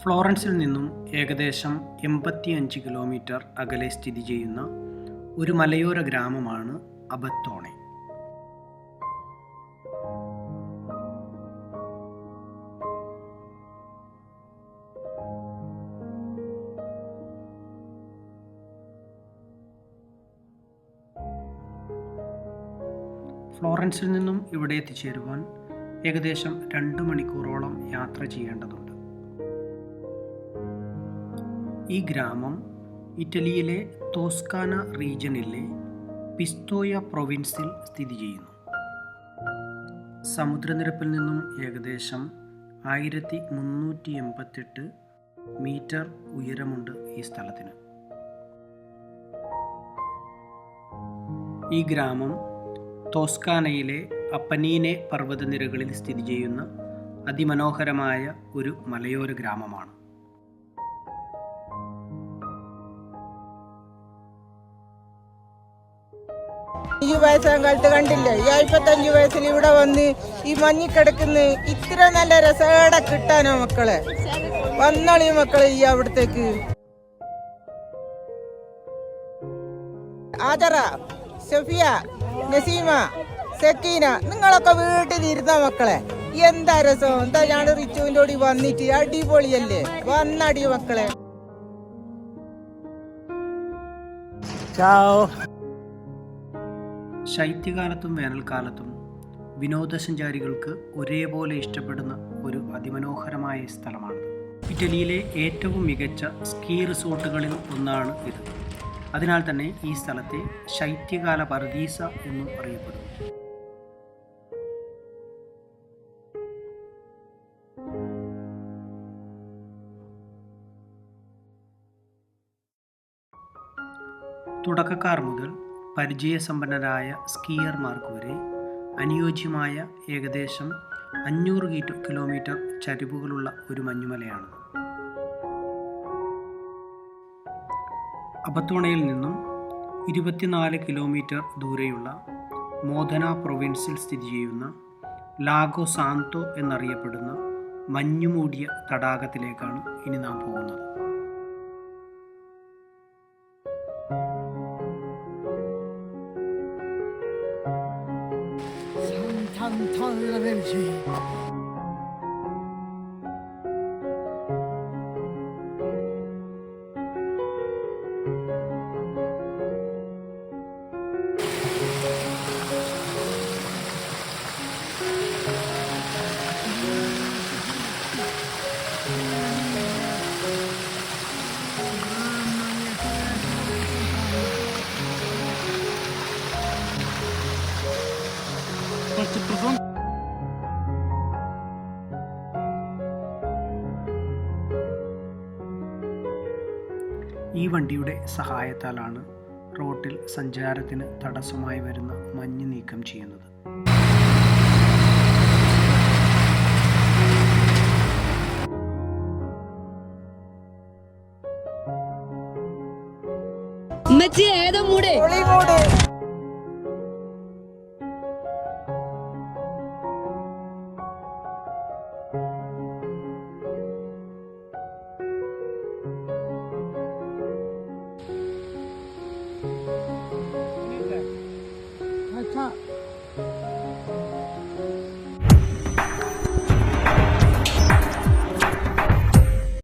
ഫ്ലോറൻസിൽ നിന്നും ഏകദേശം 85 കിലോമീറ്റർ അകലെ സ്ഥിതി ചെയ്യുന്ന ഒരു മലയോര ഗ്രാമമാണ് അബത്തോണെ. ഫ്ലോറൻസിൽ നിന്നും ഇവിടെ എത്തിച്ചേരുവാൻ ഏകദേശം 2 മണിക്കൂറോളം യാത്ര ചെയ്യേണ്ടതുണ്ട്. ഈ ഗ്രാമം ഇറ്റലിയിലെ തോസ്കാന റീജിയനിലെ പിസ്തോയ പ്രൊവിൻസിൽ സ്ഥിതി ചെയ്യുന്നു. സമുദ്രനിരപ്പിൽ നിന്നും ഏകദേശം 1388 മീറ്റർ ഉയരമുണ്ട് ഈ സ്ഥലത്തിന്. ഈ ഗ്രാമം തോസ്കാനയിലെ അപ്പനീനെ പർവ്വതനിരകളിൽ സ്ഥിതി ചെയ്യുന്ന അതിമനോഹരമായ ഒരു മലയോര ഗ്രാമമാണ്. ഈ വയസ്സാകാലത്ത് കണ്ടില്ലേ, ഈ 55 വയസ്സിൽ ഇവിടെ വന്ന് ഈ മഞ്ഞിക്കിടക്കുന്ന ഇത്ര നല്ല രസകട കിട്ടാനോ മക്കളെ? വന്നോളി മക്കളെ ഈ അവിടത്തേക്ക്. ആദറ, സഫിയ, നസീമ, സക്കീന, നിങ്ങളൊക്കെ വീട്ടിലിരുന്ന മക്കളെ. എന്താ രസം! എന്താ ഞാൻ റിച്ചുവിൻ്റെ കൂടി വന്നിട്ട് അടിപൊളിയല്ലേ? വന്നടി മക്കളെ. ശൈത്യകാലത്തും വേനൽക്കാലത്തും വിനോദസഞ്ചാരികൾക്ക് ഒരേപോലെ ഇഷ്ടപ്പെടുന്ന ഒരു അതിമനോഹരമായ സ്ഥലമാണ്. ഇറ്റലിയിലെ ഏറ്റവും മികച്ച സ്കീ റിസോർട്ടുകളിൽ ഒന്നാണ് ഇത്. അതിനാൽ തന്നെ ഈ സ്ഥലത്തെ ശൈത്യകാല പറുദീസ എന്നും അറിയപ്പെടുന്നു. തുടക്കക്കാർ മുതൽ പരിചയസമ്പന്നരായ സ്കീയർമാർക്ക് വരെ അനുയോജ്യമായ ഏകദേശം 500 കിലോമീറ്റർ ചരിവുകളുള്ള ഒരു മഞ്ഞുമലയാണ്. അബത്തോണയിൽ നിന്നും 24 കിലോമീറ്റർ ദൂരെയുള്ള മോദന പ്രൊവിൻസിൽ സ്ഥിതി ചെയ്യുന്ന ലാഗോ സാന്തോ എന്നറിയപ്പെടുന്ന മഞ്ഞുമൂടിയ തടാകത്തിലേക്കാണ് ഇനി നാം പോകുന്നത്. ഈ വണ്ടിയുടെ സഹായത്താലാണ് റോട്ടിൽ സഞ്ചാരത്തിന് തടസ്സമായി വരുന്ന മഞ്ഞ് നീക്കം ചെയ്യുന്നത്.